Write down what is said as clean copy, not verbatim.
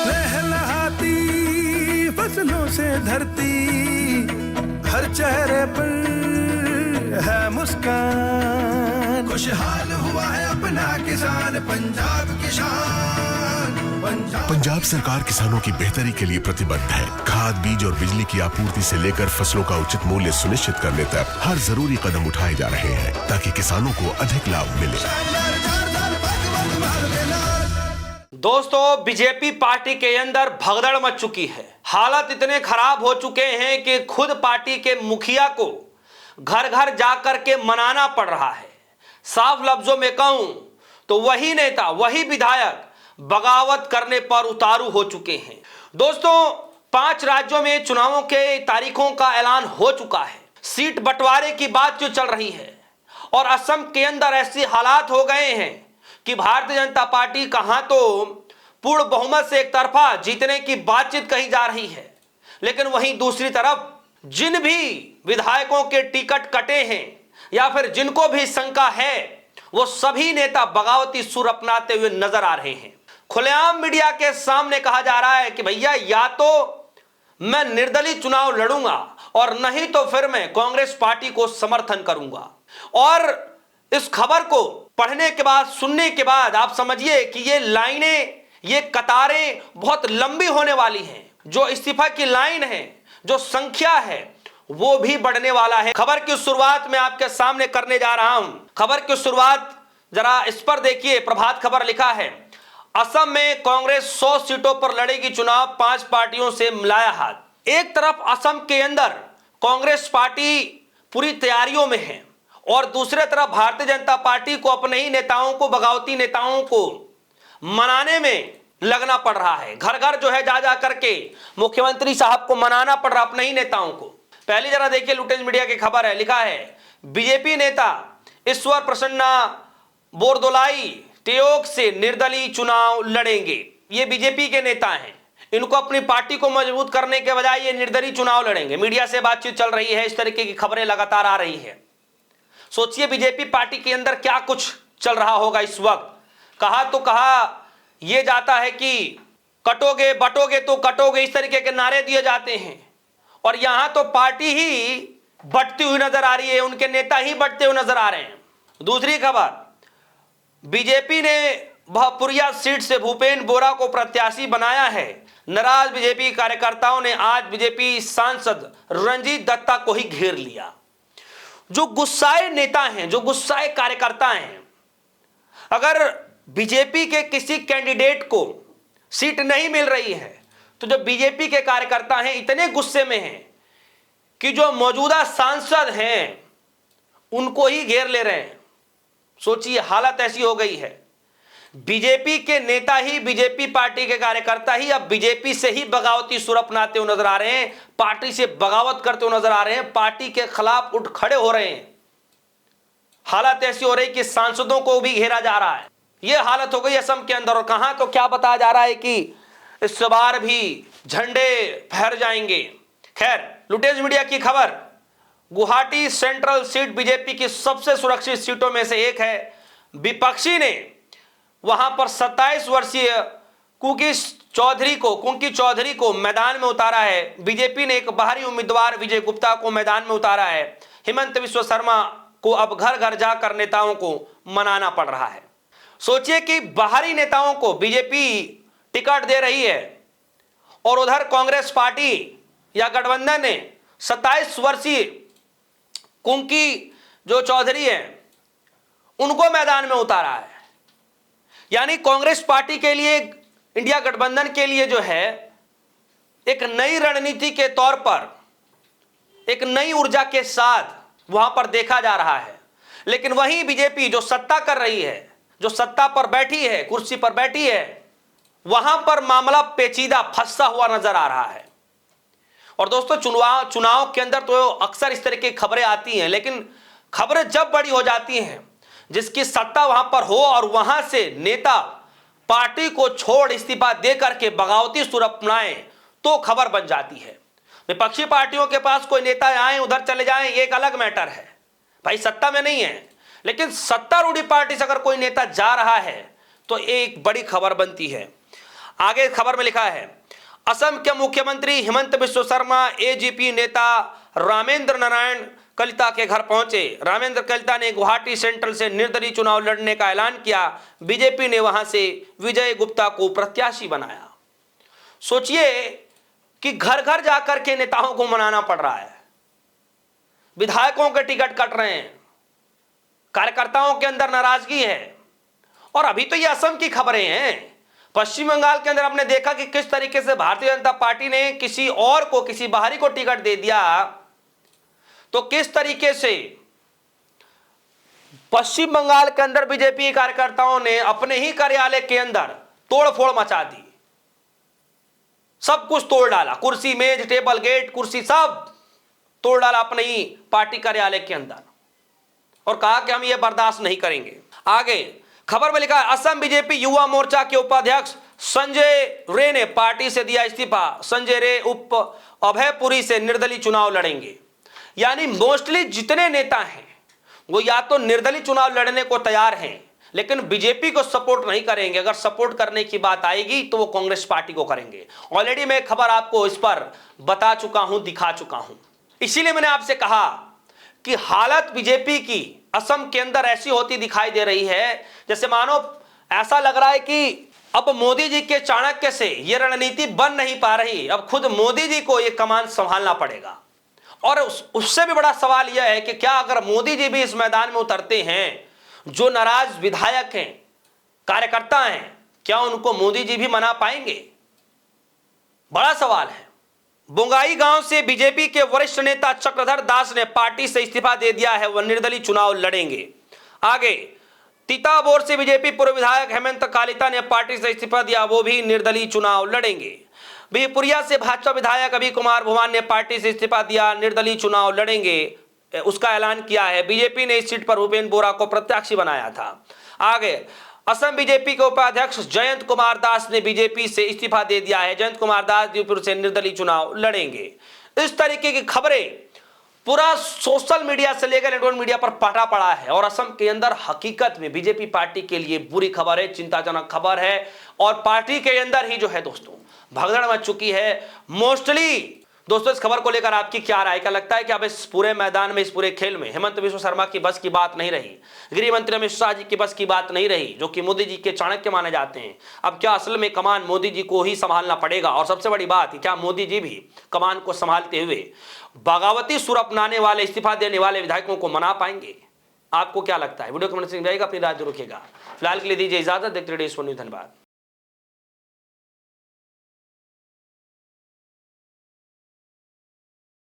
लहलहाती फसलों से धरती, हर चेहरे पर है मुस्कान, खुशहाल हुआ है अपना किसान, पंजाब किसान। पंजाब सरकार किसानों की बेहतरी के लिए प्रतिबद्ध है। खाद, बीज और बिजली की आपूर्ति से लेकर फसलों का उचित मूल्य सुनिश्चित करने तक हर जरूरी कदम उठाए जा रहे हैं ताकि किसानों को अधिक लाभ मिले। दोस्तों, बीजेपी पार्टी के अंदर भगदड़ मच चुकी है। हालात इतने खराब हो चुके हैं कि खुद पार्टी के मुखिया को घर घर जाकर के मनाना पड़ रहा है। साफ लफ्जों में कहूं तो वही नेता, वही विधायक बगावत करने पर उतारू हो चुके हैं। दोस्तों, 5 राज्यों में चुनावों के तारीखों का ऐलान हो चुका है। सीट बंटवारे की बात जो चल रही है और असम के अंदर ऐसे हालात हो गए हैं कि भारतीय जनता पार्टी कहां तो पूर्ण बहुमत से एक तरफा जीतने की बातचीत कही जा रही है, लेकिन वहीं दूसरी तरफ जिन भी विधायकों के टिकट कटे हैं या फिर जिनको भी शंका है, वो सभी नेता बगावती सुर अपनाते हुए नजर आ रहे हैं। खुलेआम मीडिया के सामने कहा जा रहा है कि भैया या तो मैं निर्दलीय चुनाव लड़ूंगा और नहीं तो फिर मैं कांग्रेस पार्टी को समर्थन करूंगा। और इस खबर को पढ़ने के बाद, सुनने के बाद आप समझिए कि ये लाइनें, ये कतारें बहुत लंबी होने वाली हैं। जो इस्तीफा की लाइन है, जो संख्या है, वो भी बढ़ने वाला है। खबर की शुरुआत में आपके सामने करने जा रहा हूं। खबर की शुरुआत जरा इस पर देखिए। प्रभात खबर लिखा है, असम में कांग्रेस 100 सीटों पर लड़ेगी चुनाव, 5 पार्टियों से मिलाया हाथ। एक तरफ असम के अंदर कांग्रेस पार्टी पूरी तैयारियों में है और दूसरे तरफ भारतीय जनता पार्टी को अपने ही नेताओं को, बगावती नेताओं को मनाने में लगना पड़ रहा है। घर घर जो है जा करके मुख्यमंत्री साहब को मनाना पड़ रहा अपने ही नेताओं को। पहले जरा देखिए, लुटेज मीडिया की खबर है। लिखा है, बीजेपी नेता ईश्वर प्रसन्ना बोरदोलाई त्योक से निर्दलीय चुनाव लड़ेंगे। ये बीजेपी के नेता हैं, इनको अपनी पार्टी को मजबूत करने के बजाय ये निर्दलीय चुनाव लड़ेंगे। मीडिया से बातचीत चल रही है, इस तरीके की खबरें लगातार आ रही है। सोचिए बीजेपी पार्टी के अंदर क्या कुछ चल रहा होगा इस वक्त। कहा यह जाता है कि कटोगे बटोगे तो कटोगे, इस तरीके के नारे दिए जाते हैं और यहां तो पार्टी ही बटती हुई नजर आ रही है, उनके नेता ही बटते हुए नजर आ रहे हैं। दूसरी खबर, बीजेपी ने भपुरिया सीट से भूपेन बोरा को प्रत्याशी बनाया है। नाराज बीजेपी कार्यकर्ताओं ने आज बीजेपी सांसद रंजीत दत्ता को ही घेर लिया। जो गुस्साए नेता हैं, जो गुस्साए कार्यकर्ता हैं, अगर बीजेपी के किसी कैंडिडेट को सीट नहीं मिल रही है तो जो बीजेपी के कार्यकर्ता हैं इतने गुस्से में हैं कि जो मौजूदा सांसद हैं उनको ही घेर ले रहे हैं। सोचिए, हालत ऐसी हो गई है। बीजेपी के नेता ही, बीजेपी पार्टी के कार्यकर्ता ही अब बीजेपी से ही बगावती सुर अपनाते हुए नजर आ रहे हैं, पार्टी से बगावत करते हुए नजर आ रहे हैं, पार्टी के खिलाफ उठ खड़े हो रहे हैं। हालत ऐसी हो रही कि सांसदों को भी घेरा जा रहा है। यह हालत हो गई असम के अंदर। और कहां तो क्या बताया जा रहा है कि इस बार भी झंडे फहर जाएंगे। खैर, लुटेज मीडिया की खबर, गुवाहाटी सेंट्रल सीट बीजेपी की सबसे सुरक्षित सीटों में से एक है। विपक्षी ने वहां पर 27 वर्षीय कुंकी चौधरी को मैदान में उतारा है। बीजेपी ने एक बाहरी उम्मीदवार विजय गुप्ता को मैदान में उतारा है। हेमंत बिस्वा शर्मा को अब घर घर जाकर नेताओं को मनाना पड़ रहा है। सोचिए कि बाहरी नेताओं को बीजेपी टिकट दे रही है और उधर कांग्रेस पार्टी या गठबंधन ने 27 वर्षीय कुंकी जो चौधरी है उनको मैदान में उतारा है। यानी कांग्रेस पार्टी के लिए, इंडिया गठबंधन के लिए जो है एक नई रणनीति के तौर पर, एक नई ऊर्जा के साथ वहां पर देखा जा रहा है। लेकिन वहीं बीजेपी जो सत्ता कर रही है, जो सत्ता पर बैठी है, कुर्सी पर बैठी है, वहां पर मामला पेचीदा फंसा हुआ नजर आ रहा है। और दोस्तों, चुनाव के अंदर तो अक्सर इस तरह की खबरें आती हैं, लेकिन खबरें जब बड़ी हो जाती हैं, जिसकी सत्ता वहां पर हो और वहां से नेता पार्टी को छोड़ इस्तीफा दे करके बगावती सुर अपनाएं, तो खबर बन जाती है। विपक्षी पार्टियों के पास कोई नेता आए, उधर चले जाएं, ये एक अलग मैटर है। भाई सत्ता में नहीं है, लेकिन सत्तारूढ़ी पार्टी से अगर कोई नेता जा रहा है तो एक बड़ी खबर बनती है। आगे खबर में लिखा है, असम के मुख्यमंत्री हिमंत बिस्व शर्मा एजीपी नेता रामेंद्र नारायण कलिता के घर पहुंचे। रामेंद्र कलिता ने गुवाहाटी सेंट्रल से निर्दलीय चुनाव लड़ने का ऐलान किया। बीजेपी ने वहां से विजय गुप्ता को प्रत्याशी बनाया। सोचिए कि घर घर जाकर के नेताओं को मनाना पड़ रहा है, विधायकों के टिकट कट रहे हैं, कार्यकर्ताओं के अंदर नाराजगी है। और अभी तो ये असम की खबरें हैं। पश्चिम बंगाल के अंदर हमने देखा कि किस तरीके से भारतीय जनता पार्टी ने किसी और को, किसी बाहरी को टिकट दे दिया, तो किस तरीके से पश्चिम बंगाल के अंदर बीजेपी कार्यकर्ताओं ने अपने ही कार्यालय के अंदर तोड़फोड़ मचा दी, सब कुछ तोड़ डाला, कुर्सी मेज टेबल गेट कुर्सी सब तोड़ डाला अपने ही पार्टी कार्यालय के अंदर, और कहा कि हम ये बर्दाश्त नहीं करेंगे। आगे खबर में लिखा है, असम बीजेपी युवा मोर्चा के उपाध्यक्ष संजय रे ने पार्टी से दिया इस्तीफा। संजय रे उप अभयपुरी से निर्दलीय चुनाव लड़ेंगे। यानी मोस्टली जितने नेता हैं वो या तो निर्दलीय चुनाव लड़ने को तैयार हैं, लेकिन बीजेपी को सपोर्ट नहीं करेंगे। अगर सपोर्ट करने की बात आएगी तो वो कांग्रेस पार्टी को करेंगे। ऑलरेडी मैं खबर आपको इस पर बता चुका हूं, दिखा चुका हूं। इसीलिए मैंने आपसे कहा कि हालत बीजेपी की असम के अंदर ऐसी होती दिखाई दे रही है जैसे मानो ऐसा लग रहा है कि अब मोदी जी के चाणक्य से ये रणनीति बन नहीं पा रही, अब खुद मोदी जी को ये कमान संभालना पड़ेगा। और उससे भी बड़ा सवाल यह है कि क्या अगर मोदी जी भी इस मैदान में उतरते हैं, जो नाराज विधायक हैं, कार्यकर्ता हैं, क्या उनको मोदी जी भी मना पाएंगे? बड़ा सवाल है। बोंगाई गांव से बीजेपी के वरिष्ठ नेता चक्रधर दास ने पार्टी से इस्तीफा दे दिया है, वह निर्दलीय चुनाव लड़ेंगे। आगे तीताबोर से बीजेपी पूर्व विधायक हेमंत कालिता ने पार्टी से इस्तीफा दिया, वो भी निर्दलीय चुनाव लड़ेंगे। बिहपुरिया से भाजपा विधायक अभी कुमार भुवन ने पार्टी से इस्तीफा दिया, निर्दलीय चुनाव लड़ेंगे, उसका ऐलान किया है। बीजेपी ने इस सीट पर भूपेन बोरा को प्रत्याशी बनाया था। आगे असम बीजेपी के उपाध्यक्ष जयंत कुमार दास ने बीजेपी से इस्तीफा दे दिया है। जयंत कुमार दास दीवपुर से निर्दलीय चुनाव लड़ेंगे। इस तरीके की खबरें पूरा सोशल मीडिया से लेकर इलेक्ट्रॉनिक मीडिया पर पटा पड़ा है, और असम के अंदर हकीकत में बीजेपी पार्टी के लिए बुरी खबर है, चिंताजनक खबर है। और पार्टी के अंदर ही जो है दोस्तों भगदड़ मच चुकी है। मोस्टली दोस्तों इस खबर को लेकर आपकी क्या राय? क्या लगता है कि अब इस पूरे मैदान में, इस पूरे खेल में हेमंत बिस्व शर्मा की बस की बात नहीं रही, गृह मंत्री अमित शाह जी की बस की बात नहीं रही, जो कि मोदी जी के चाणक्य माने जाते हैं? अब क्या असल में कमान मोदी जी को ही संभालना पड़ेगा? और सबसे बड़ी बात क्या मोदी जी भी कमान को संभालते हुए बगावती सुर अपनाने वाले, इस्तीफा देने वाले विधायकों को मना पाएंगे? आपको क्या लगता है? वीडियो कमेंट से अपनी राय जरूर रखिएगा। फिलहाल के लिए दीजिए इजाजत। देखते रहिए न्यूज़। धन्यवाद।